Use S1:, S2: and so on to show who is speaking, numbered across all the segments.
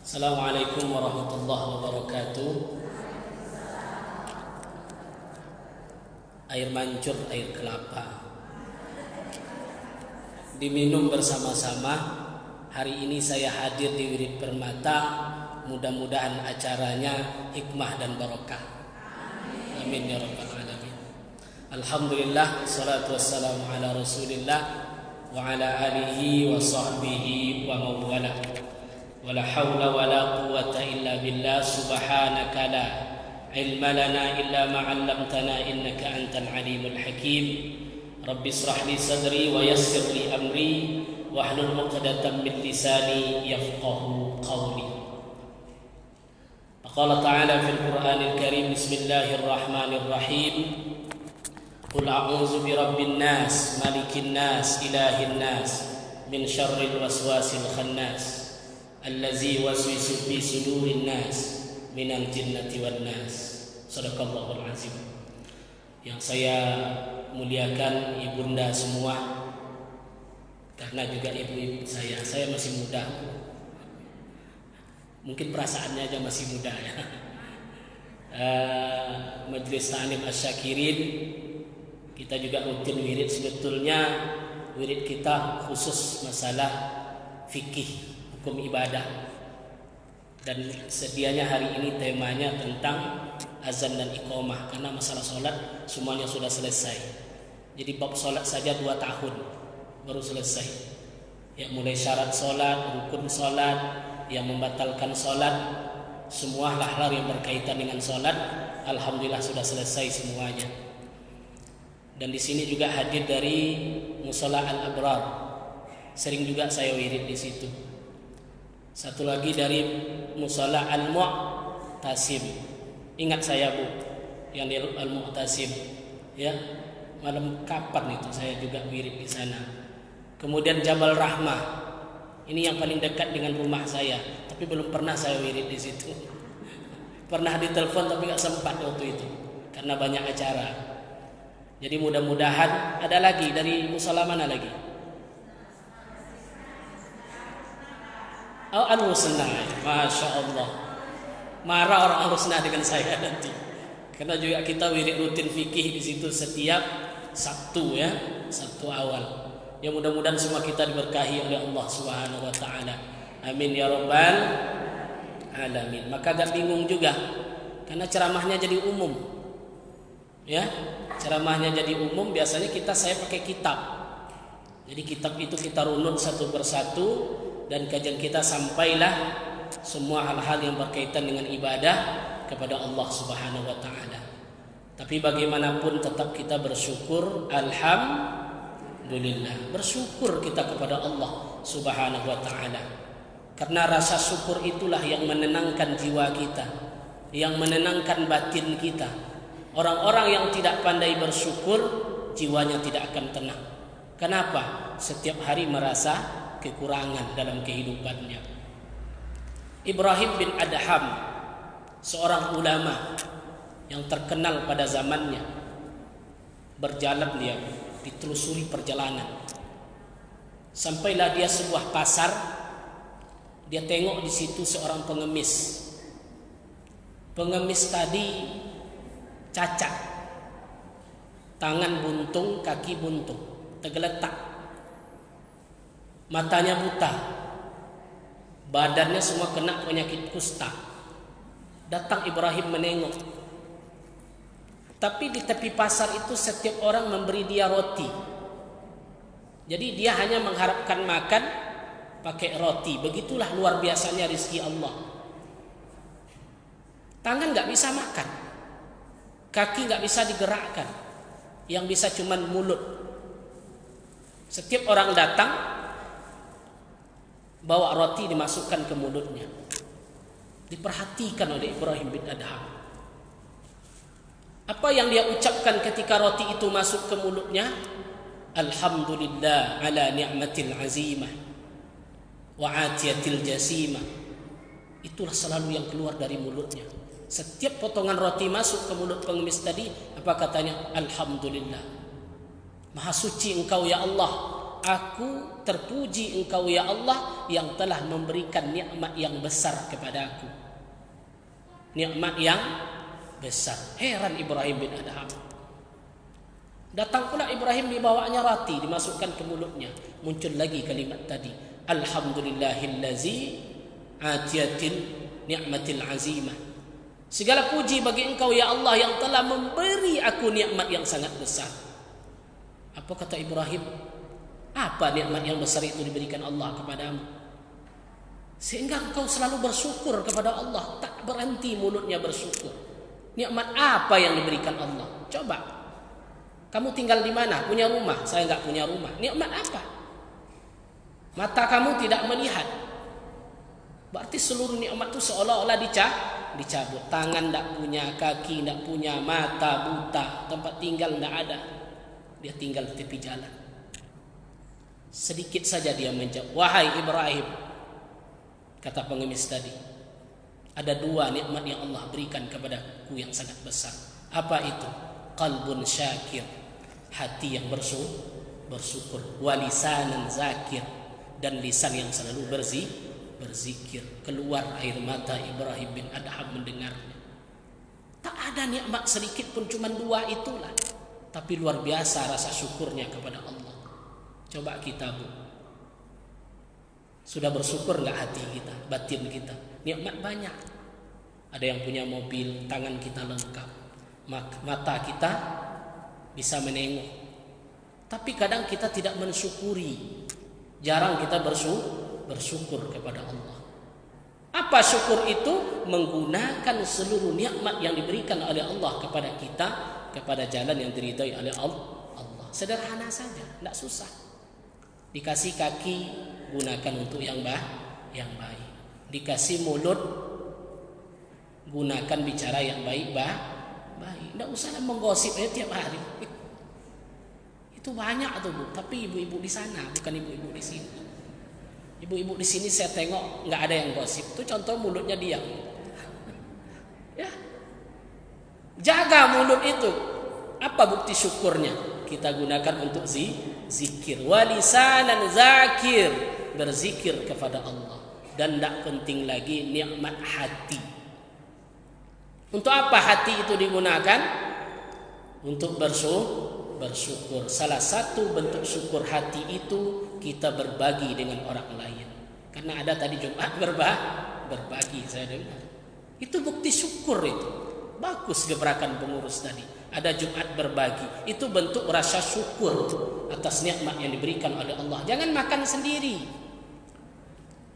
S1: Assalamualaikum warahmatullahi wabarakatuh. Air mancur, air kelapa diminum bersama-sama. Hari ini saya hadir di Wirid Permata. Mudah-mudahan acaranya hikmah dan barokah. Amin ya rabbal alamin. Alhamdulillah, salatu wassalamu ala Rasulillah wa ala alihi wa sahbihi wa mawala. Wala hawla wala quwwata illa billah. Subhanaka la ilma lana illa ma 'allamtana innaka antal alimul hakim. Rabbi israh li sadri wa yassir li amri wahlul 'uqdatam min lisani yafqahu qawli. Qala ta'ala fil Qur'anil Karim, bismillahirrahmanirrahim. Qul a'udzu birabbin nas, malikin nas, ilahin nas, min syarril waswasil khannas, allazi waswisu fi sudurin nas, minal jinnati wan nas. Shadaqallahul azim. Yang saya muliakan ibunda semua, karena juga ibu-ibu saya masih muda. Mungkin perasaannya aja masih muda ya. Majelis Ta'lim Asy-Syakirin, kita juga rutin wirid. Sebetulnya wirid kita khusus masalah fikih, hukum ibadah. Dan sedianya hari ini temanya tentang azan dan iqamah, karena masalah sholat semuanya sudah selesai. Jadi bab sholat saja 2 tahun baru selesai. Ya, mulai syarat sholat, rukun sholat, yang membatalkan sholat, semua hal-hal yang berkaitan dengan sholat, alhamdulillah sudah selesai semuanya. Dan di sini juga hadir dari Mushola Al-Abrar, sering juga saya wirid di situ. Satu lagi dari Mushola Al-Mu'tasim. Ingat saya Bu, yang di Al-Mu'tasim, ya, malam kapan itu saya juga wirid di sana. Kemudian Jabal Rahmah, ini yang paling dekat dengan rumah saya, tapi belum pernah saya wirid di situ. Pernah ditelepon tapi nggak sempat waktu itu karena banyak acara. Jadi mudah-mudahan ada lagi dari mushola mana lagi? Oh, Al-Husna, masya Allah. Marah orang Al-Husna dengan saya nanti, karena juga kita wirid rutin fikih di situ setiap Sabtu ya, Sabtu awal. Ya, mudah-mudahan semua kita diberkahi oleh Allah Subhanahu wa taala. Amin ya rabbal alamin. Maka agak bingung juga karena ceramahnya jadi umum. Ya, ceramahnya jadi umum, biasanya saya pakai kitab. Jadi kitab itu kita runut satu persatu dan kajian kita sampailah semua hal-hal yang berkaitan dengan ibadah kepada Allah Subhanahu wa taala. Tapi bagaimanapun tetap kita bersyukur, alhamdulillah, bersyukur kita kepada Allah Subhanahu wa ta'ala. Karena rasa syukur itulah yang menenangkan jiwa kita, yang menenangkan batin kita. Orang-orang yang tidak pandai bersyukur, jiwanya tidak akan tenang. Kenapa? Setiap hari merasa kekurangan dalam kehidupannya. Ibrahim bin Adham, seorang ulama yang terkenal pada zamannya, berjalan dia, ditelusuri perjalanan, sampailah dia sebuah pasar. Dia tengok di situ seorang pengemis. Pengemis tadi cacat, tangan buntung, kaki buntung, tergeletak, matanya buta, badannya semua kena penyakit kusta. Datang Ibrahim menengok. Tapi di tepi pasar itu setiap orang memberi dia roti. Jadi dia hanya mengharapkan makan pakai roti. Begitulah luar biasanya rezeki Allah. Tangan gak bisa makan, kaki gak bisa digerakkan, yang bisa cuman mulut. Setiap orang datang bawa roti dimasukkan ke mulutnya. Diperhatikan oleh Ibrahim bin Adham. Apa yang dia ucapkan ketika roti itu masuk ke mulutnya? Alhamdulillah ala ni'matil azimah wa atiyatil jasimah. Itulah selalu yang keluar dari mulutnya. Setiap potongan roti masuk ke mulut pengemis tadi, apa katanya? Alhamdulillah. Maha suci engkau ya Allah aku terpuji Engkau ya Allah yang telah memberikan nikmat yang besar kepadaku. Nikmat yang besar. Heran Ibrahim bin Adham. Datang pula Ibrahim, dibawanya rati, dimasukkan ke mulutnya. Muncul lagi kalimat tadi, alhamdulillahillazi atiyatin ni'matil azimah. Segala puji bagi Engkau ya Allah yang telah memberi aku nikmat yang sangat besar. Apa kata Ibrahim? Apa nikmat yang besar itu diberikan Allah kepadamu, sehingga engkau selalu bersyukur kepada Allah, tak berhenti mulutnya bersyukur. Nikmat apa yang diberikan Allah? Coba, kamu tinggal di mana? Punya rumah? Saya enggak punya rumah. Nikmat apa? Mata kamu tidak melihat, berarti seluruh nikmat itu seolah-olah dicabut. Tangan tidak punya, kaki tidak punya, mata buta, tempat tinggal tidak ada, dia tinggal di tepi jalan. Sedikit saja dia menjawab, wahai Ibrahim, kata pengemis tadi, ada dua nikmat yang Allah berikan kepadaku yang sangat besar. Apa itu? Qalbun syakir, hati yang bersyukur, walisanan zakir, dan lisan yang selalu berzikir. Keluar air mata Ibrahim bin Adham mendengarnya. Tak ada nikmat sedikit pun, cuma dua itulah, tapi luar biasa rasa syukurnya kepada Allah. Coba kita, Bu, sudah bersyukur enggak hati kita, batin kita? Nikmat banyak. Ada yang punya mobil, tangan kita lengkap, mata kita bisa menengok. Tapi kadang kita tidak mensyukuri. Jarang kita bersyukur kepada Allah. Apa syukur itu? Menggunakan seluruh nikmat yang diberikan oleh Allah kepada kita kepada jalan yang diridhai oleh Allah. Sederhana saja, tidak susah. Dikasih kaki, gunakan untuk yang baik. Dikasih mulut, gunakan bicara yang baik. Tidak usah menggosip tiap hari. Itu banyak tuh, Bu. Tapi ibu-ibu di sana, bukan ibu-ibu di sini. Ibu-ibu di sini saya tengok nggak ada yang gosip. Itu contoh mulutnya diam. Ya, jaga mulut itu. Apa bukti syukurnya? Kita gunakan untuk zikir, walisanan zakir, berzikir kepada Allah. Dan tidak penting lagi nikmat hati. Untuk apa hati itu digunakan? Untuk bersyukur. Salah satu bentuk syukur hati itu kita berbagi dengan orang lain. Karena ada tadi Jumat berbagi, saya dengar. Itu bukti syukur itu. Bagus gebrakan pengurus tadi. Ada Jumat berbagi. Itu bentuk rasa syukur atas nikmat yang diberikan oleh Allah. Jangan makan sendiri.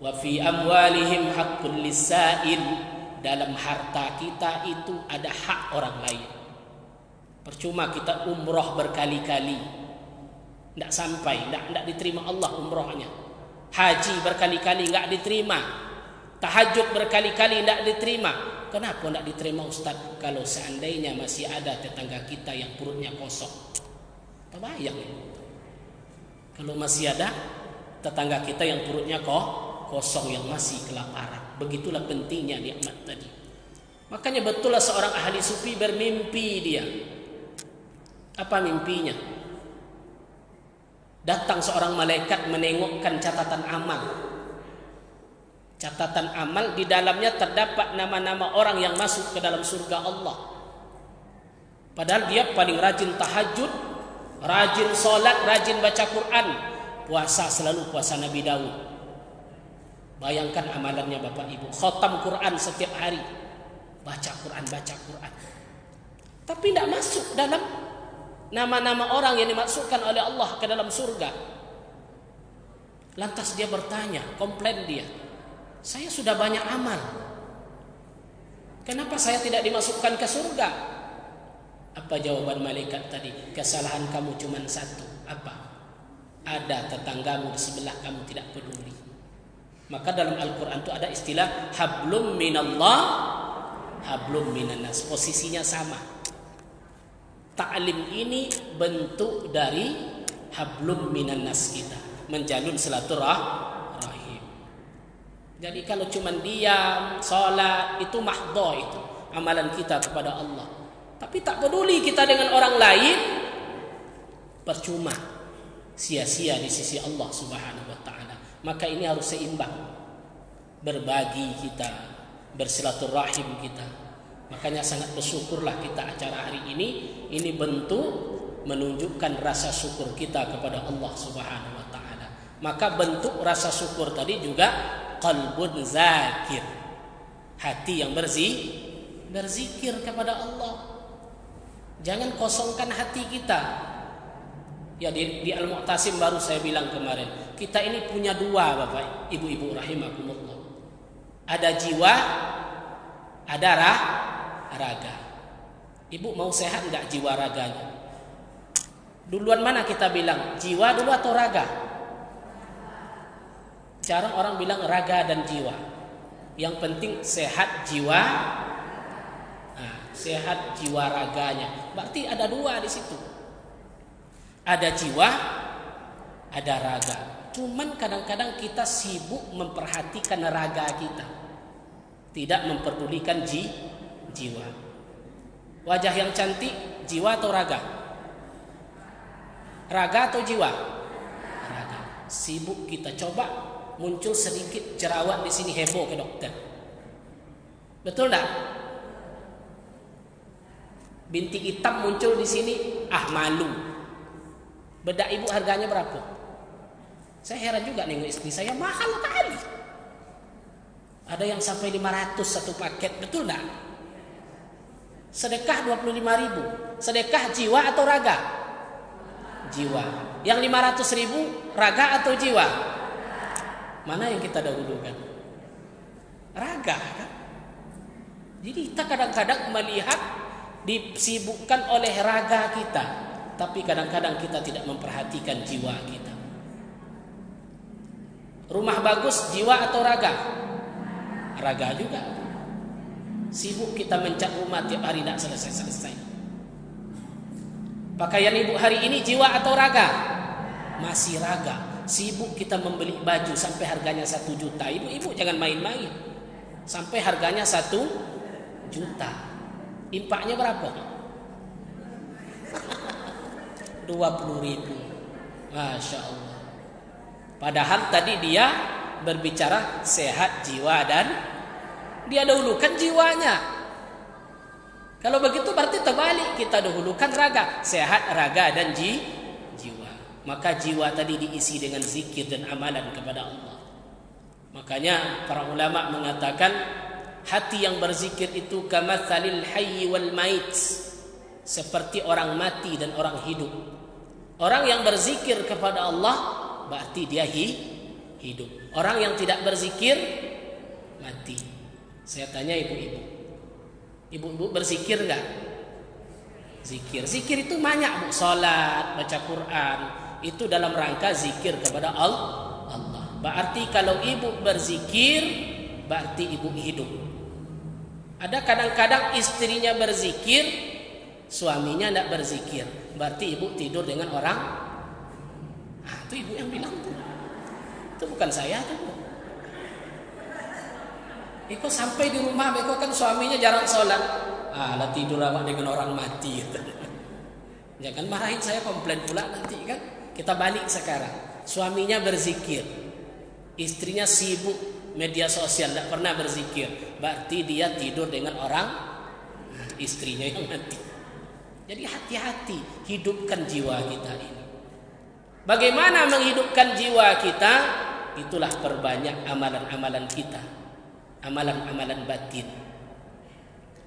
S1: Wa fi amwalihim haqqul lisail. Dalam harta kita itu ada hak orang lain. Percuma kita umroh berkali-kali, tidak sampai, tidak diterima Allah umrohnya. Haji berkali-kali tidak diterima. Tahajud berkali-kali tidak diterima. Kenapa tidak diterima, Ustaz? Kalau seandainya masih ada tetangga kita yang perutnya kosong. Terbayang. Kalau masih ada tetangga kita yang perutnya kosong, yang masih kelaparan. Begitulah pentingnya nikmat tadi. Makanya betullah seorang ahli sufi bermimpi dia. Apa mimpinya? Datang seorang malaikat menengokkan catatan amal. Catatan amal di dalamnya terdapat nama-nama orang yang masuk ke dalam surga Allah. Padahal dia paling rajin tahajud, rajin solat, rajin baca Quran, puasa selalu puasa Nabi Daud. Bayangkan amalannya Bapak Ibu, khatam Quran setiap hari, baca Quran. Tapi tidak masuk dalam nama-nama orang yang dimasukkan oleh Allah ke dalam surga. Lantas dia bertanya, komplain dia, saya sudah banyak amal, kenapa saya tidak dimasukkan ke surga? Apa jawaban malaikat tadi? Kesalahan kamu cuma satu. Apa? Ada tetanggamu di sebelah kamu tidak peduli. Maka dalam Al-Quran itu ada istilah hablum minallah, hablum minannas. Posisinya sama. Ta'lim ini bentuk dari hablum minannas kita, menjalin silaturahim. Jadi kalau cuma diam, sholat, itu mahdoh, itu amalan kita kepada Allah. Tapi tak peduli kita dengan orang lain, percuma. sia-sia di sisi Allah Subhanahu wa taala. Maka ini harus seimbang. Berbagi kita, bersilaturahim kita. Makanya sangat bersyukurlah kita acara hari ini bentuk menunjukkan rasa syukur kita kepada Allah Subhanahu wa taala. Maka bentuk rasa syukur tadi juga qalbun zakir. Hati yang berzikir kepada Allah. Jangan kosongkan hati kita. Ya di Al-Mu'tasim baru saya bilang kemarin, kita ini punya dua Bapak, Ibu-ibu rahimakumullah. Ada jiwa, ada raga. Ibu mau sehat enggak jiwa raganya? Duluan mana kita bilang? Jiwa dulu atau raga? Jarang orang bilang raga dan jiwa. Yang penting sehat jiwa. Sehat jiwa raganya. Berarti ada dua di situ. Ada jiwa, ada raga. Cuman kadang-kadang kita sibuk memperhatikan raga kita. Tidak memperdulikan jiwa. Wajah yang cantik, jiwa atau raga? Raga atau jiwa? Raga. Sibuk kita, coba muncul sedikit jerawat di sini, heboh ke dokter. Betul tak? Bintik hitam muncul di sini, malu. Bedak ibu harganya berapa? Saya heran juga nengok istri saya, mahal kali. Ada yang sampai 500 satu paket, betul tak? Sedekah 25.000. Sedekah jiwa atau raga? Jiwa. Yang 500.000 raga atau jiwa? Mana yang kita dahulukan? Raga kan? Jadi kita kadang-kadang melihat disibukkan oleh raga kita, tapi kadang-kadang kita tidak memperhatikan jiwa kita. Rumah bagus, jiwa atau raga? Raga juga. Sibuk kita mencat rumah tiap hari tidak selesai-selesai. Pakaian ibu hari ini jiwa atau raga? Masih raga. Sibuk kita membeli baju sampai harganya 1 juta. Ibu-ibu jangan main-main. Sampai harganya 1 juta. Impaknya berapa? 20.000. Masya Allah. Padahal tadi dia berbicara sehat jiwa dan dia dahulukan jiwanya. Kalau begitu berarti terbalik, kita dahulukan raga, sehat raga dan jiwa. Maka jiwa tadi diisi dengan zikir dan amalan kepada Allah. Makanya para ulama mengatakan hati yang berzikir itu kamatsalil hayy wal mait, seperti orang mati dan orang hidup. Orang yang berzikir kepada Allah berarti dia hidup. Orang yang tidak berzikir mati. Saya tanya ibu-ibu. Ibu-ibu berzikir enggak? Zikir. Zikir itu banyak, Bu. Salat, baca Quran, itu dalam rangka zikir kepada Allah. Berarti kalau ibu berzikir, berarti ibu hidup. Ada kadang-kadang istrinya berzikir, suaminya tidak berzikir. Berarti ibu tidur dengan orang. Itu ibu yang bilang tuh. Itu bukan saya tuh. Iko sampai di rumah, Iko kan suaminya jarang sholat. Lah tidur awak dengan orang mati. Jangan marahin saya, komplain pula nanti kan. Kita balik sekarang. Suaminya berzikir, istrinya sibuk media sosial, tidak pernah berzikir. Berarti dia tidur dengan orang istrinya yang mati. Jadi hati-hati, hidupkan jiwa kita ini. Bagaimana menghidupkan jiwa kita? Itulah perbanyak amalan-amalan kita. Amalan-amalan batin,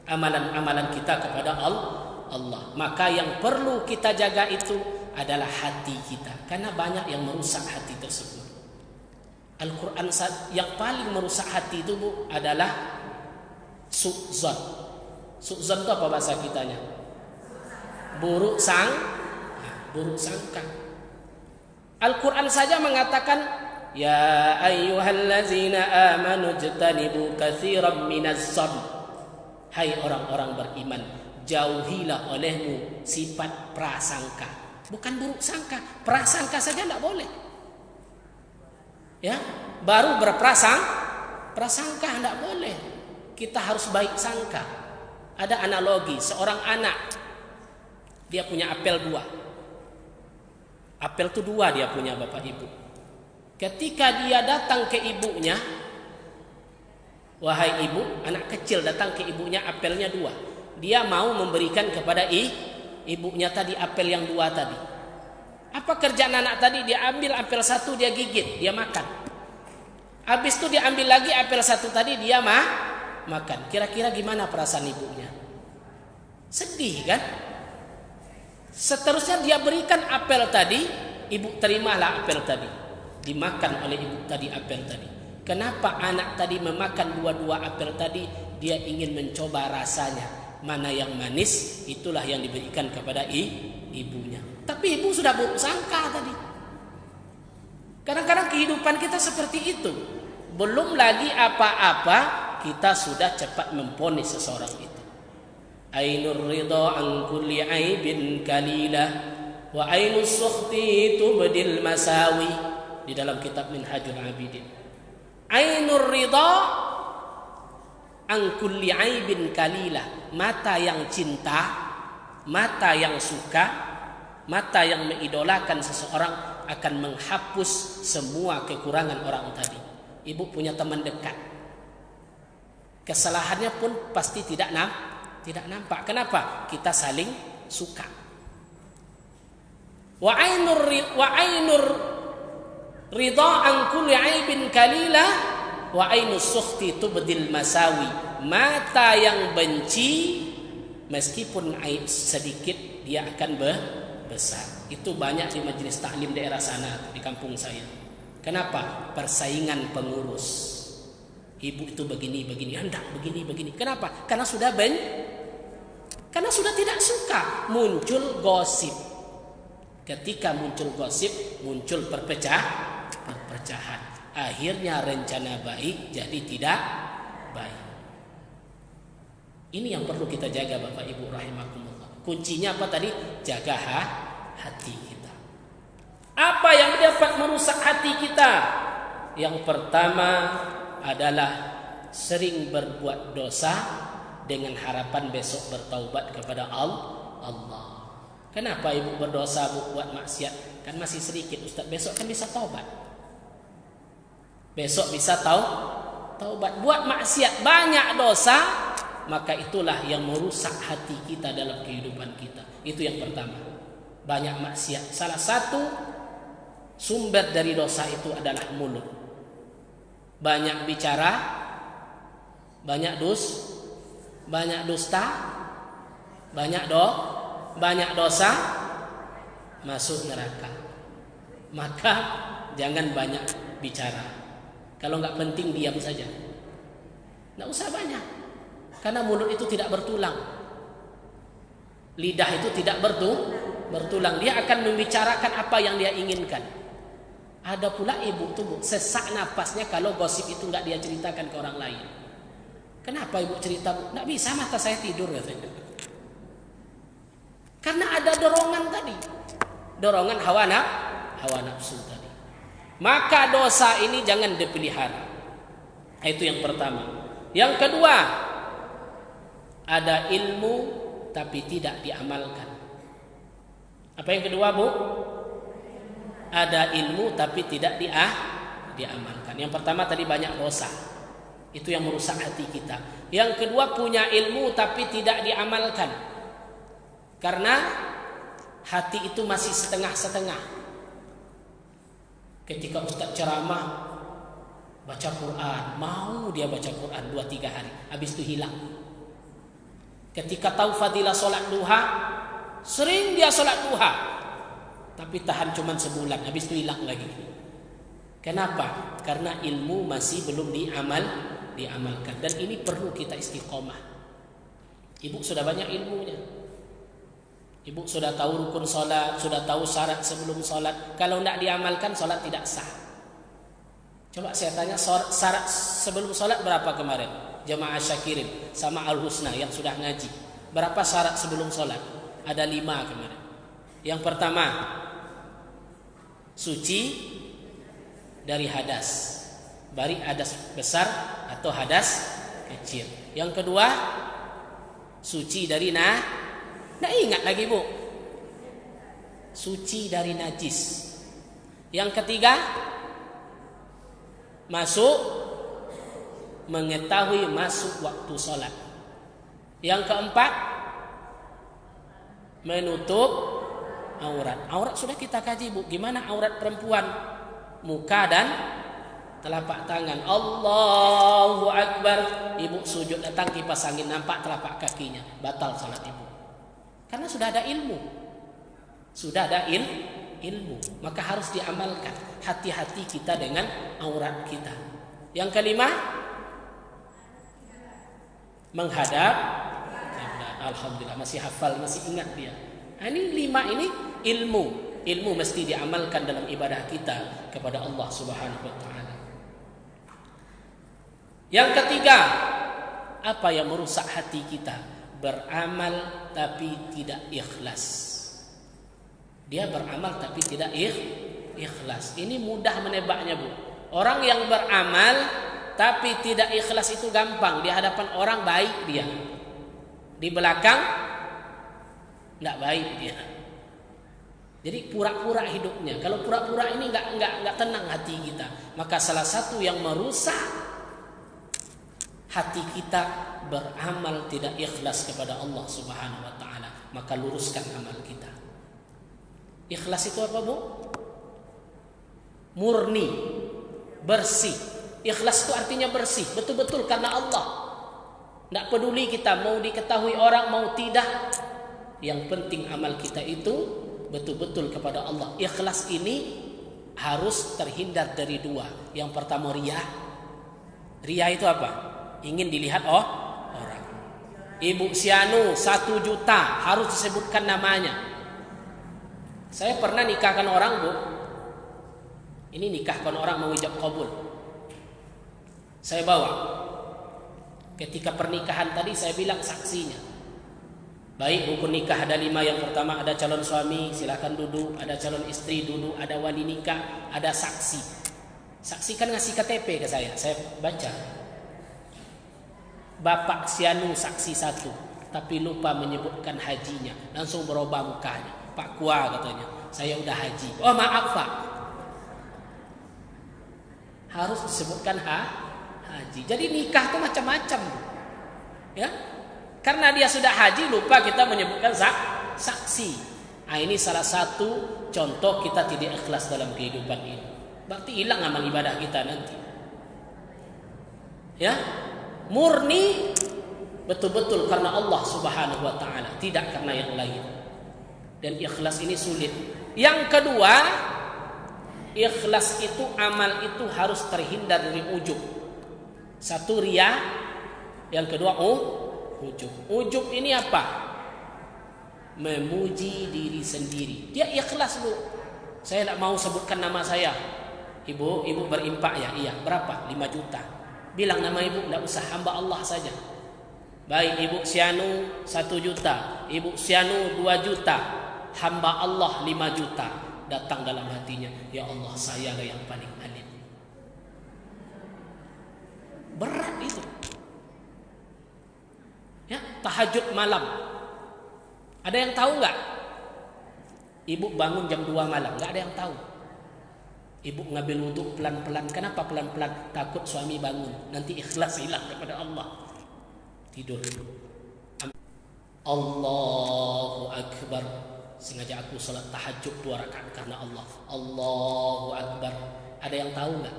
S1: amalan-amalan kita kepada Allah. Maka yang perlu kita jaga itu adalah hati kita, karena banyak yang merusak hati tersebut. Al-Quran yang paling merusak hati itu, Bu, adalah su'zon. Su'zon itu apa bahasa kitanya? Buruk sangka. Al-Quran saja mengatakan, ya ayyuhallazina amanu jtanibu katsiran minaz-zann. Hai orang-orang beriman, jauhilah olehmu sifat prasangka. Bukan buruk sangka, prasangka saja tidak boleh. Ya, baru prasangka tidak boleh. Kita harus baik sangka. Ada analogi, seorang anak dia punya apel 2. Apel itu 2 dia punya bapak ibu. Ketika dia datang ke ibunya, wahai ibu, anak kecil datang ke ibunya, apelnya 2. Dia mau memberikan kepada ibunya tadi apel yang 2 tadi. Apa kerjaan anak tadi? Dia ambil apel 1, dia gigit, dia makan. Habis itu dia ambil lagi apel 1 tadi, dia makan. Kira-kira gimana perasaan ibunya? Sedih kan? Seterusnya dia berikan apel tadi, ibu terimalah apel tadi. Dimakan oleh ibu tadi apel tadi. Kenapa anak tadi memakan 2 apel tadi? Dia ingin mencoba rasanya. Mana yang manis, itulah yang diberikan kepada ibunya. Tapi ibu sudah buruk sangka tadi. Kadang-kadang kehidupan kita seperti itu. Belum lagi apa-apa, kita sudah cepat memponis seseorang itu. Ainur ridha an kulli aibin kalilah wa ainus sukhti tubdil masawi, di dalam kitab Minhajul Abidin. Ainur ridha an kulli aibin kalilah, mata yang cinta, mata yang suka, mata yang mengidolakan seseorang akan menghapus semua kekurangan orang tadi. Ibu punya teman dekat, kesalahannya pun pasti tidak nampak. Kenapa? Kita saling suka. Wa ainur ridha an kulli aibin kalilah wa ainus sukhti tubdil masawi. Mata yang benci, meskipun aib sedikit, dia akan besar. Itu banyak di majelis taklim daerah sana, di kampung saya. Kenapa? Persaingan pengurus. Ibu itu begini, hendak begini. Kenapa? Karena sudah tidak suka. Muncul gosip. Ketika muncul gosip, muncul perpecahan. Akhirnya rencana baik jadi tidak baik. Ini yang perlu kita jaga Bapak Ibu rahimakumullah. Kuncinya apa tadi? Jaga hati kita. Apa yang dapat merusak hati kita? Yang pertama adalah sering berbuat dosa dengan harapan besok bertaubat kepada Allah. Kenapa ibu berdosa, bu, buat maksiat? Kan masih sedikit Ustaz, besok kan bisa taubat. Besok bisa taubat. Buat maksiat banyak dosa, maka itulah yang merusak hati kita dalam kehidupan kita. Itu yang pertama. Banyak maksiat. Salah satu sumber dari dosa itu adalah mulut. Banyak bicara, banyak dusta, banyak dosa, masuk neraka. Maka jangan banyak bicara. Kalau nggak penting diam saja. Nggak usah banyak. Karena mulut itu tidak bertulang. Lidah itu tidak bertulang. Dia akan membicarakan apa yang dia inginkan. Ada pula ibu tuh sesak napasnya kalau gosip itu nggak dia ceritakan ke orang lain. Kenapa ibu cerita? Nggak bisa, mata saya tidur katanya. Karena ada dorongan tadi, dorongan hawa nafsu tadi. Maka dosa ini jangan dipelihara. Itu yang pertama. Yang kedua, ada ilmu tapi tidak diamalkan. Apa yang kedua, Bu? Ada ilmu tapi tidak diamalkan. Yang pertama tadi banyak dosa. Itu yang merusak hati kita. Yang kedua, punya ilmu tapi tidak diamalkan. Karena hati itu masih setengah-setengah. Ketika Ustaz ceramah baca Quran, mau dia baca Quran 2-3 hari, habis itu hilang. Ketika tahu fadilah solat duha, sering dia solat duha, tapi tahan cuma sebulan, habis itu hilang lagi. Kenapa? Karena ilmu masih belum diamalkan. Dan ini perlu kita istiqomah. Ibu sudah banyak ilmunya. Ibu sudah tahu rukun solat, sudah tahu syarat sebelum solat. Kalau tidak diamalkan, solat tidak sah. Coba saya tanya, syarat sebelum solat berapa kemarin? Jamaah Syakirin sama Al-Husna yang sudah ngaji. Berapa syarat sebelum solat? Ada 5 kemarin. Yang pertama, suci dari hadas, baik hadas besar atau hadas kecil. Yang kedua, suci dari nah ingat lagi Bu, suci dari najis. Yang ketiga, mengetahui masuk waktu sholat. Yang keempat, menutup aurat. Aurat sudah kita kaji, Bu. Gimana aurat perempuan? Muka dan telapak tangan. Allahu Akbar. Ibu sujud, datang kipas angin, nampak telapak kakinya. Batal salat ibu. Karena sudah ada ilmu. Sudah ada ilmu. Maka harus diamalkan. Hati-hati kita dengan aurat kita. Yang kelima, menghadap. Alhamdulillah masih hafal, masih ingat dia. Nah, ini 5 ini ilmu mesti diamalkan dalam ibadah kita kepada Allah Subhanahu wa taala. Yang ketiga, apa yang merusak hati kita? Beramal tapi tidak ikhlas. Dia beramal tapi tidak ikhlas. Ini mudah menebaknya, Bu. Orang yang beramal tapi tidak ikhlas itu gampang. Di hadapan orang baik dia, di belakang nggak baik dia. Jadi pura-pura hidupnya. Kalau pura-pura ini nggak tenang hati kita. Maka salah satu yang merusak hati kita, beramal tidak ikhlas kepada Allah Subhanahu wa taala. Maka luruskan amal kita. Ikhlas itu apa, Bu? Murni, bersih. Ikhlas itu artinya bersih, betul-betul karena Allah. Tidak peduli kita mau diketahui orang mau tidak. Yang penting amal kita itu betul-betul kepada Allah. Ikhlas ini harus terhindar dari 2. Yang pertama riya. Riya itu apa? Ingin dilihat orang. Ibu Sianu 1 juta harus disebutkan namanya. Saya pernah nikahkan orang, Bu. Ini nikahkan orang mau ijab kabul. Saya bawa. Ketika pernikahan tadi saya bilang saksinya. Baik, buku nikah ada 5. Yang pertama ada calon suami, silakan duduk. Ada calon istri duduk. Ada wali nikah, ada saksi. Saksi kan ngasih KTP ke saya baca. Bapak Sianu saksi 1, tapi lupa menyebutkan hajinya. Langsung berubah mukanya. Pak Kua katanya, saya udah haji. Oh maaf Pak. Harus disebutkan haji. Jadi nikah itu macam-macam, ya. Karena dia sudah haji lupa kita menyebutkan saksi. Nah, ini salah satu contoh kita tidak ikhlas dalam kehidupan ini. Berarti hilang amal ibadah kita nanti. Ya, murni betul-betul karena Allah Subhanahu wa taala, tidak karena yang lain. Dan ikhlas ini sulit. Yang kedua, ikhlas itu amal itu harus terhindar dari ujub. 1 riya, yang kedua ujub. Ujub ini apa? Memuji diri sendiri. Dia ikhlas, Bu. Saya tidak mau sebutkan nama saya. Ibu berimpak ya? Iya. Berapa? 5 juta. Bilang nama ibu, tidak usah, hamba Allah saja. Baik, Ibu Sianu 1 juta, Ibu Sianu 2 juta, hamba Allah 5 juta. Datang dalam hatinya, ya Allah, saya lah yang paling alim. Berat itu. Ya, tahajud malam. Ada yang tahu nggak? Ibu bangun jam 2 malam, nggak ada yang tahu. Ibu ngambil wudhu pelan-pelan. Kenapa pelan-pelan? Takut suami bangun, nanti ikhlas hilang kepada Allah. Tidur. Allahu Akbar. Sengaja aku salat tahajud 2 rakaat karena Allah. Allahu Akbar. Ada yang tahu nggak?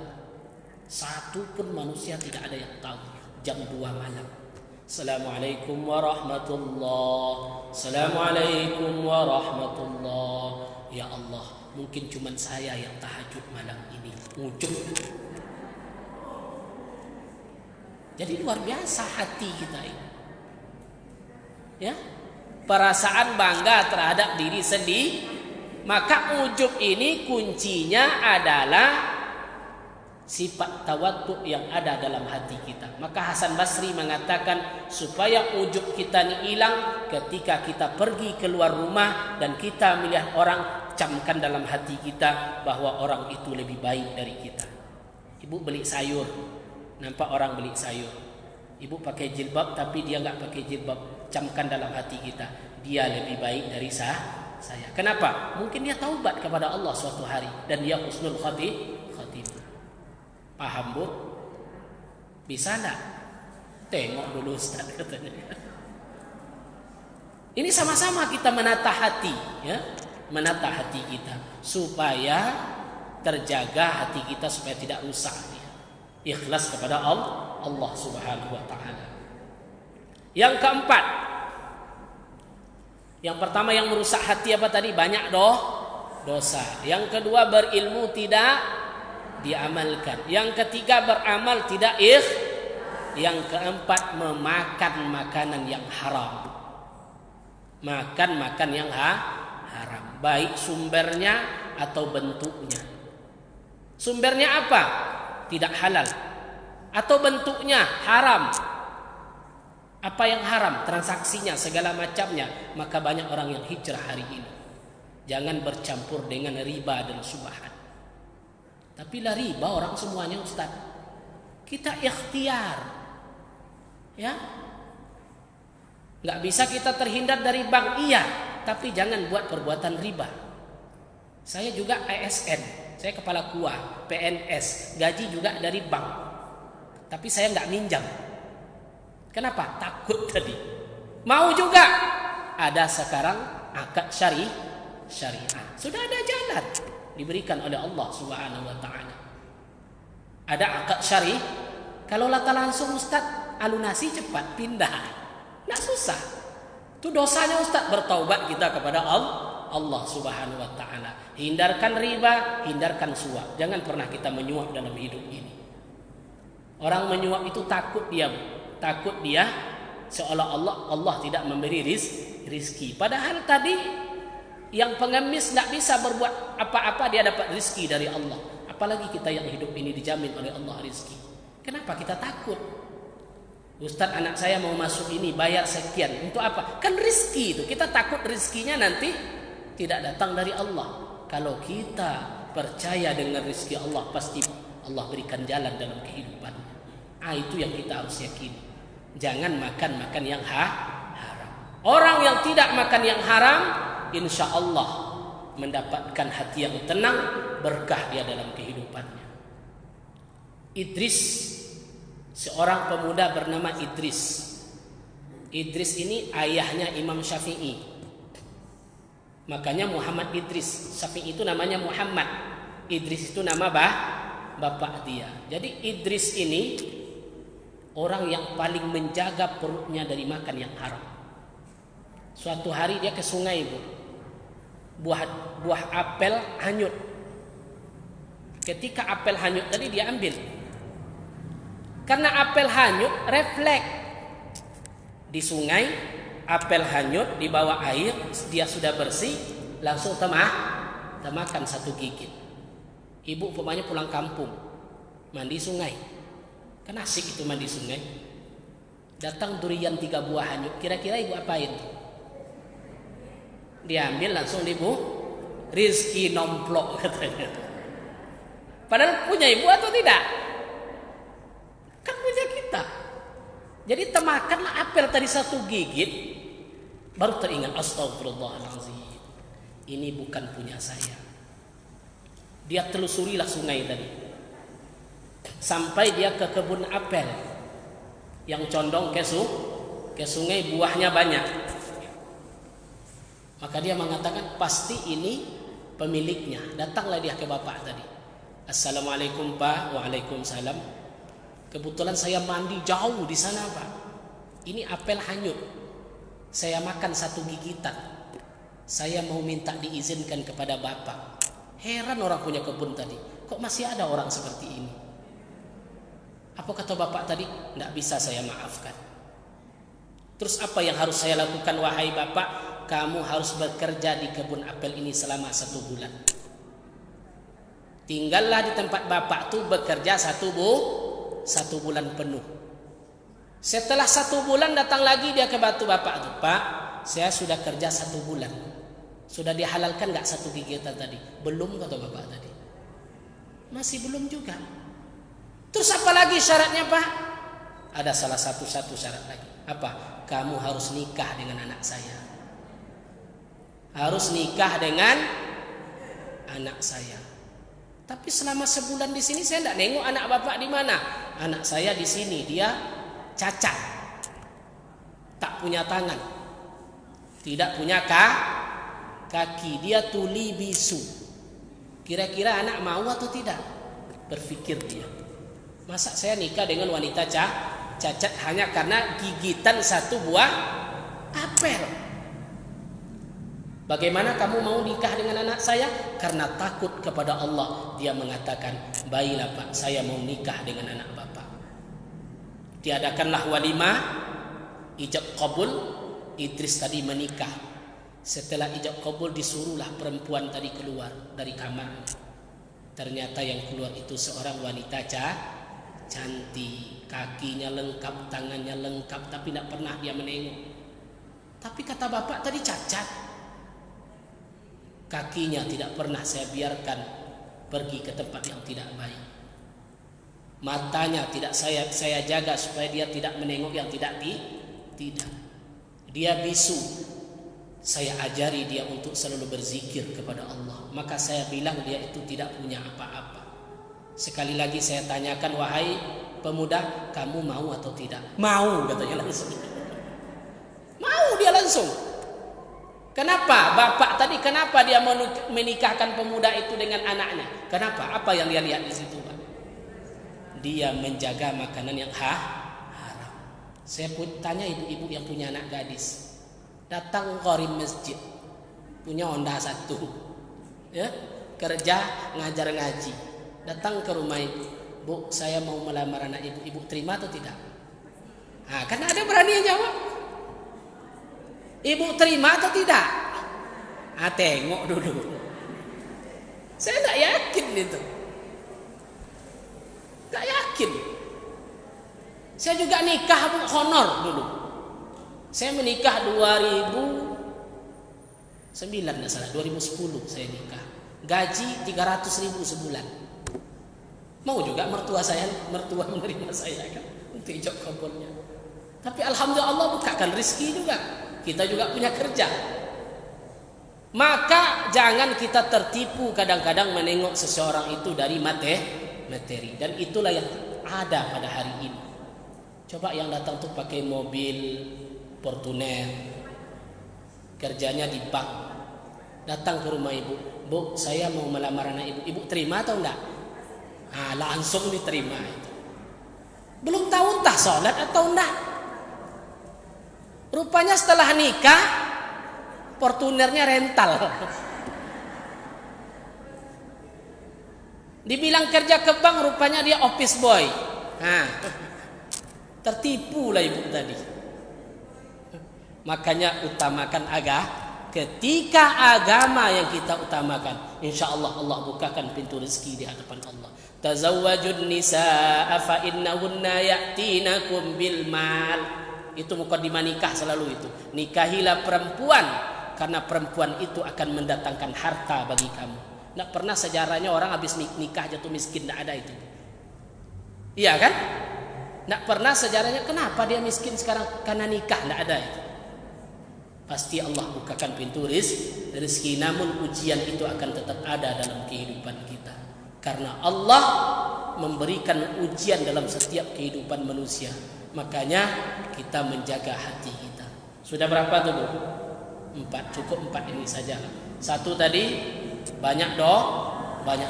S1: Satu pun manusia tidak ada yang tahu. Jam 2 malam. Assalamualaikum warahmatullah. Assalamualaikum warahmatullah. Ya Allah, mungkin cuma saya yang tahajud malam ini. Ujub. Jadi luar biasa hati kita ini. Ya, perasaan bangga terhadap diri sendiri. Maka ujub ini kuncinya adalah sifat tawaddu yang ada dalam hati kita. Maka Hasan Basri mengatakan supaya ujub kita ini hilang, ketika kita pergi keluar rumah dan kita melihat orang, camkan dalam hati kita bahwa orang itu lebih baik dari kita. Ibu beli sayur, nampak orang beli sayur. Ibu pakai jilbab tapi dia enggak pakai jilbab. Camkan dalam hati kita, dia lebih baik dari saya. Kenapa? Mungkin dia taubat kepada Allah suatu hari dan dia husnul khatimah. Paham Bu? Bisa enggak? Tengok dulu Ustaz katanya. Ini sama-sama kita menata hati, ya, menata hati kita supaya terjaga hati kita supaya tidak rusak, ya. Ikhlas kepada Allah Subhanahu wa taala. Yang keempat, yang pertama yang merusak hati apa tadi? Banyak dosa. Yang kedua, berilmu tidak diamalkan. Yang ketiga, beramal tidak Yang keempat, memakan makanan yang haram. Makan yang haram, baik sumbernya atau bentuknya. Sumbernya apa? Tidak halal. Atau bentuknya haram. Apa yang haram? Transaksinya, segala macamnya. Maka banyak orang yang hijrah hari ini. Jangan bercampur dengan riba dan subahat. Tapi lah riba orang semuanya Ustaz. Kita ikhtiar, ya. Nggak bisa kita terhindar dari bank, iya. Tapi jangan buat perbuatan riba. Saya juga ASN, saya kepala KUA, PNS, gaji juga dari bank. Tapi saya nggak minjam. Kenapa? Takut tadi. Mau juga. Ada sekarang akad syariah. Sudah ada jalan diberikan oleh Allah Subhanahu wa taala. Ada akad syariah. Kalau lata langsung Ustaz, alunasi cepat pindah. Nggak susah. Itu dosanya Ustaz, bertaubat kita kepada Allah Subhanahu wa taala. Hindarkan riba, hindarkan suap. Jangan pernah kita menyuap dalam hidup ini. Orang menyuap itu takut dia seolah-olah Allah tidak memberi rizki. Padahal tadi yang pengemis tidak bisa berbuat apa-apa, dia dapat rizki dari Allah. Apalagi kita yang hidup ini dijamin oleh Allah rizki. Kenapa kita takut? Ustaz, anak saya mau masuk ini, bayar sekian. Untuk apa? Kan rizki itu. Kita takut rizkinya nanti tidak datang dari Allah. Kalau kita percaya dengan rizki Allah, pasti Allah berikan jalan dalam kehidupan. Itu yang kita harus yakini. Jangan makan yang haram. Orang yang tidak makan yang haram, insya Allah mendapatkan hati yang tenang, berkah dia dalam kehidupannya. Idris, seorang pemuda bernama Idris. Idris ini ayahnya Imam Syafi'i. Makanya Muhammad Idris. Syafi'i itu namanya Muhammad. Idris itu nama bapak dia. Jadi Idris ini orang yang paling menjaga perutnya dari makan yang haram. Suatu hari dia ke sungai, Bu. Buah apel hanyut. Ketika apel hanyut tadi dia ambil. Karena apel hanyut, refleks. Di sungai, apel hanyut, di bawah air, dia sudah bersih, langsung makan satu gigit. Ibu umpamanya pulang kampung, mandi sungai. Kan asik itu mandi sungai. Datang durian 3 buah hanyut, kira-kira ibu apain? Diambil langsung ibu, rizki nomplok katanya. Padahal punya ibu atau tidak? Kan punya kita. Jadi temakanlah apel tadi 1 gigit, baru teringat, astagfirullahaladzim, ini bukan punya saya. Dia telusurilah sungai tadi, sampai dia ke kebun apel yang condong ke sungai, buahnya banyak. Maka dia mengatakan, pasti ini pemiliknya. Datanglah dia ke bapak tadi. Assalamualaikum Pak. Waalaikumsalam. Kebetulan saya mandi jauh di sana Pak. Ini apel hanyut. Saya makan 1 gigitan. Saya mau minta diizinkan kepada bapak. Heran orang punya kebun tadi. Kok masih ada orang seperti ini? Apa kata bapak tadi? Tidak bisa saya maafkan. Terus apa yang harus saya lakukan wahai bapak? Kamu harus bekerja di kebun apel ini selama 1 bulan. Tinggallah di tempat bapak tuh bekerja 1 bulan penuh. Setelah 1 bulan datang lagi dia ke batu bapak tuh. Pak, saya sudah kerja 1 bulan. Sudah dihalalkan gak 1 gigitan tadi? Belum kata bapak tadi. Masih belum juga. Terus apa lagi syaratnya Pak? Ada salah satu syarat lagi. Apa? Kamu harus nikah dengan anak saya. harus nikah dengan anak saya. Tapi selama sebulan di sini saya tidak nengok anak bapak di mana. Anak saya di sini, dia cacat, tak punya tangan, tidak punya kaki, dia tuli bisu. Kira-kira anak mau atau tidak? Berpikir dia, masa saya nikah dengan wanita cacat hanya karena gigitan satu buah apel? Bagaimana kamu mau nikah dengan anak saya? Karena takut kepada Allah. Dia mengatakan, baiklah Pak, saya mau nikah dengan anak Bapak. Diadakanlah walimah, ijab qabul. Idris tadi menikah. Setelah ijab qabul disuruhlah perempuan tadi keluar dari kamar. Ternyata yang keluar itu seorang wanita cantik, kakinya lengkap, tangannya lengkap, tapi tidak pernah dia menengok. Tapi kata bapak tadi cacat. Kakinya tidak pernah saya biarkan pergi ke tempat yang tidak baik. Matanya tidak saya jaga supaya dia tidak menengok yang tidak. Dia bisu. Saya ajari dia untuk selalu berzikir kepada Allah. Maka saya bilang dia itu tidak punya apa-apa. Sekali lagi saya tanyakan, wahai pemuda, kamu mau atau tidak? Mau, katanya langsung. Mau dia langsung. Kenapa? Bapak tadi kenapa dia menikahkan pemuda itu dengan anaknya? Kenapa? Apa yang dia lihat di situ, Pak? Dia menjaga makanan yang haram. Saya tanya ibu-ibu yang punya anak gadis. Datang qarim masjid, punya Honda 1, ya, kerja ngajar ngaji. Datang ke rumah ibu, Bu, saya mau melamar anak ibu. Ibu terima atau tidak? Nah, kan ada berani yang jawab. Ibu terima atau tidak? Tengok dulu. Saya tak yakin itu. Tak yakin. Saya juga nikah Bu, honor dulu. Saya menikah 2009 enggak salah, 2010 saya nikah. Gaji 300.000 sebulan. Mau juga mertua menerima saya kan untuk ijab kabulnya. Tapi alhamdulillah Allah bukakan rezeki juga. Kita juga punya kerja. Maka jangan kita tertipu kadang-kadang menengok seseorang itu dari materi. Dan itulah yang ada pada hari ini. Coba yang datang tuh pakai mobil Fortuner, kerjanya di bank, datang ke rumah ibu, Bu, saya mau melamar anak ibu. Ibu terima atau enggak? Langsung diterima itu. Belum tahu entah sholat atau enggak. Rupanya setelah nikah Fortunernya rental. Dibilang kerja ke bank, rupanya dia office boy. Tertipu lah ibu tadi. Makanya utamakan ketika agama yang kita utamakan, insya Allah Allah bukakan pintu rezeki di hadapan Allah. Tazawwajun nisaa fa innahunna ya'tinakum bil mal. Itu mukaddimah nikah selalu itu. Nikahilah perempuan karena perempuan itu akan mendatangkan harta bagi kamu. Tidak pernah sejarahnya orang habis nikah jatuh miskin, tidak ada itu. Iya kan? Tidak pernah sejarahnya kenapa dia miskin sekarang karena nikah, tidak ada itu. Pasti Allah bukakan pintu rezeki, namun ujian itu akan tetap ada dalam kehidupan kita. Karena Allah memberikan ujian dalam setiap kehidupan manusia. Makanya kita menjaga hati kita. Sudah berapa tuh, Bu? 4, cukup 4 ini saja. 1 tadi banyak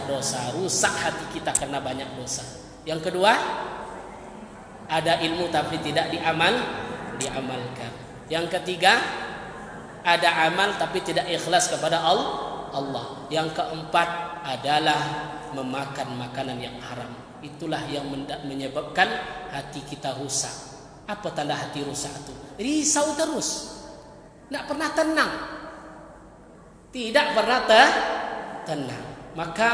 S1: dosa, rusak hati kita karena banyak dosa. Yang kedua, ada ilmu tapi tidak diamalkan. Yang ketiga, ada amal tapi tidak ikhlas kepada Allah. Yang keempat adalah memakan makanan yang haram. Itulah yang menyebabkan hati kita rusak. Apa tanda hati rusak itu? Risau terus, tidak pernah tenang. Tidak pernah tenang. Maka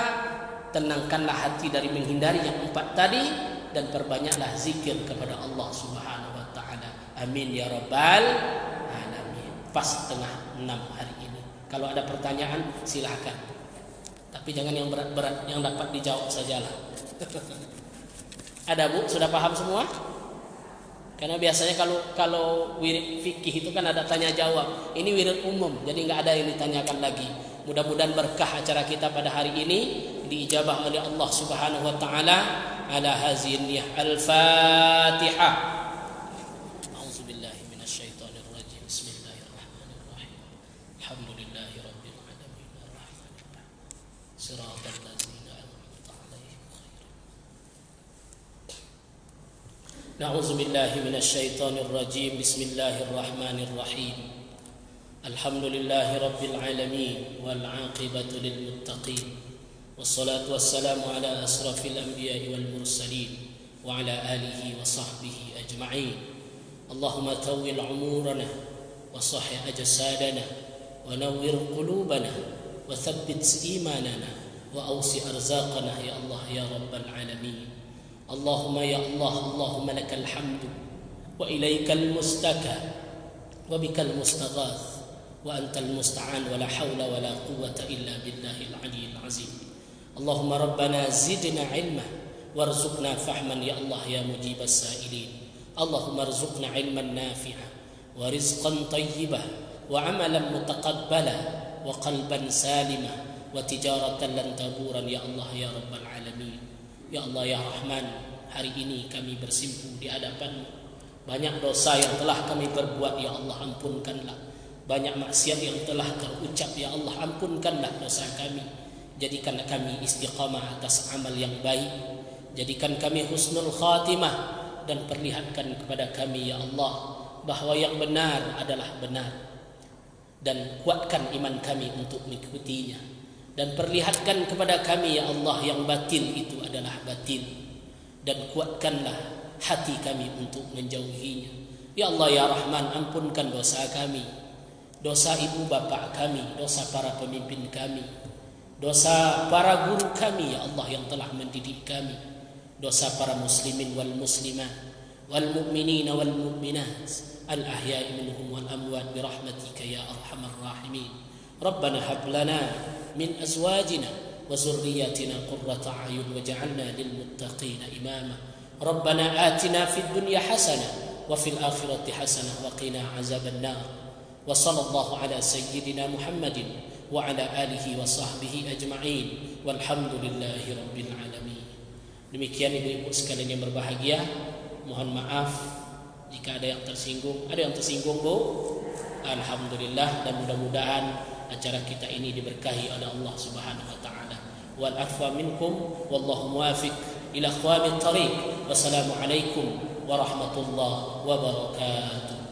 S1: tenangkanlah hati dari menghindari yang 4 tadi dan perbanyaklah zikir kepada Allah Subhanahu wa taala. Amin ya rabbal alamin. Pas tengah 6 hari ini. Kalau ada pertanyaan silahkan. Tapi jangan yang berat-berat, yang dapat dijawab sajalah. Ada Bu, sudah paham semua? Karena biasanya kalau wirid fikih itu kan ada tanya jawab. Ini wirid umum, jadi nggak ada yang ditanyakan lagi. Mudah-mudahan berkah acara kita pada hari ini diijabah oleh Allah Subhanahu wa taala. Ala hazin niyah. Al-Fatihah. A'udzubillahi minasyaitonir rajim. Bismillahirrahmanirrahim. Alhamdulillahi rabbil alamin. Arrahmanirrahim. Shiratal ladzina an'amta 'alaihim Na'udzu billahi minasyaitonir rajim. Bismillahirrahmanirrahim. Alhamdulillahi rabbil alamin wal 'aqibatu lil muttaqin. Wassalatu wassalamu ala asrafil anbiya'i wal mursalin wa ala alihi wa sahbihi ajma'in. Allahumma tawwil umurana wa sahih ajsadana wa nawwir qulubana wa thabbit imanana wa awsi arzaqana ya Allah ya rabbal alamin. Allahumma ya Allah, Allahumma lakal hamdu wa ilaikal mustaka wa bikal mustaghath wa antal musta'an wa la hawla wa la quwwata illa billahil aliyyil azim. Allahumma rabbana zidna ilma warzuqna fahman ya Allah ya mujibas sa'ilin. Allahumma arzuqna ilman nafi'a wa rizqan tayyibah wa amalan mutaqabbala wa qalban salima wa tijaratan lan taburan ya Allah ya rabbal alamin. Ya Allah ya Rahman, hari ini kami bersimpuh di hadapan banyak dosa yang telah kami perbuat ya Allah, ampunkanlah. Banyak maksiat yang telah terucap ya Allah, ampunkanlah dosa kami. Jadikan kami istiqamah atas amal yang baik. Jadikan kami husnul khatimah dan perlihatkan kepada kami ya Allah bahwa yang benar adalah benar. Dan kuatkan iman kami untuk mengikutinya. Dan perlihatkan kepada kami ya Allah yang batil itu adalah batil. Dan kuatkanlah hati kami untuk menjauhinya. Ya Allah ya Rahman, ampunkan dosa kami, dosa ibu bapa kami, dosa para pemimpin kami, dosa para guru kami ya Allah yang telah mendidik kami, dosa para muslimin wal muslimat wal mu'minin wal mu'minat al ahya'i minhum wal amwat birahmatika ya arhamar rahimin. Rabbana hab lana min azwajina wa zurriyyatina qurrata a'yun waj'alna lil muttaqina imama. Rabbana atina fid dunya hasanah wa fil akhirati hasanah wa qina azaban nar. Wa sallallahu ala sayyidina Muhammadin wa ala alihi wa sahbihi ajma'in walhamdulillahi rabbil alamin. Demikian ibu-ibu sekalian yang berbahagia, mohon maaf jika ada yang tersinggung. Ada yang tersinggung, Bu? Alhamdulillah, dan mudah-mudahan acara kita ini diberkahi oleh Allah Subhanahu wa taala. Wal afwa minkum wallahu muwafiq ila aqwamit thariq. Wassalamu alaikum warahmatullahi wabarakatuh.